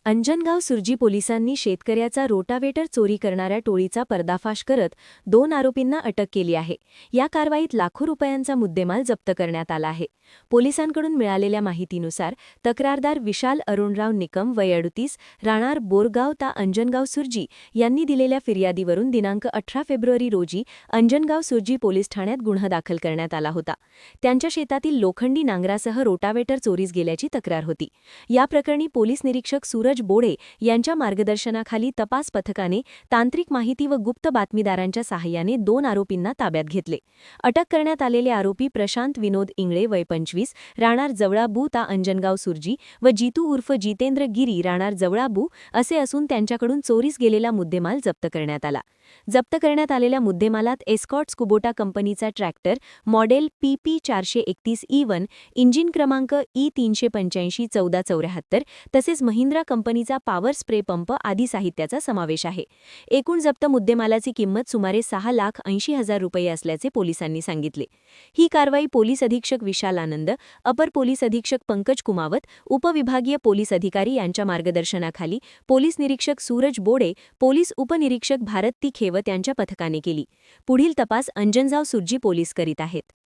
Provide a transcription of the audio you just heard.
अंजनगाव सुर्जी पोलिसांनी शेतकऱ्याचा रोटावेटर चोरी करणाऱ्या टोळीचा पर्दाफाश करत 2 आरोपींना अटक केली आहे। या कारवाईत लाखो रुपयांचा मुद्देमाल जप्त करण्यात आला आहे। पोलिसांकडून मिळालेल्या माहितीनुसार तक्रारदार विशाल अरुणराव निकम वय 38 राहणार बोरगाव ता अंजनगाव सुर्जी यांनी दिलेल्या फिर्यादीवरून दिनांक 18 फेब्रुवारी रोजी अंजनगाव सुर्जी पोलीस ठाण्यात गुन्हा दाखल करण्यात आला होता। त्यांच्या शेतातील लोखंडी नांगरासह रोटावेटर चोरीस गेल्याची तक्रार होती। या प्रकरणी पोलीस निरीक्षक सूरज बोडे यांच्या मार्गदर्शनाखाली तपास पथकाने तांत्रिक माहिती व गुप्त बातमीदारांच्या सहाय्याने 2 आरोपींना ताब्यात घेतले। अटक करण्यात आलेले आरोपी प्रशांत विनोद इंगळे वय 25 राहणार जवळाबू ता अंजनगाव सुर्जी व जीतू उर्फ जितेंद्र गिरी राहणार जवळाबू असे असून त्यांच्याकडून चोरीस गेलेला मुद्देमाल जप्त करण्यात आला। जप्त करण्यात आलेल्या मुद्देमालात एस्कॉर्ट्स कुबोटा कंपनीचा tractor model PP 431E1 engine क्रमांक E385 1474 तसेच महिंद्रा कंपनीचा पॉवर स्प्रे पंप आदी साहित्याचा समावेश आहे। एकूण जप्त मुद्देमालाची किंमत सुमारे 6,80,000 रुपये असल्याचे पोलिसांनी सांगितले। ही कारवाई पोलीस अधीक्षक विशाल आनंद, अपर पोलीस अधीक्षक पंकज कुमावत, उपविभागीय पोलीस अधिकारी यांच्या मार्गदर्शनाखाली पोलीस निरीक्षक सूरज बोडे, पोलीस उपनिरीक्षक भारत ती खेवत यांच्या पथकाने केली। पुढील तपास अंजनगाव सुर्जी पोलीस करीत आहेत।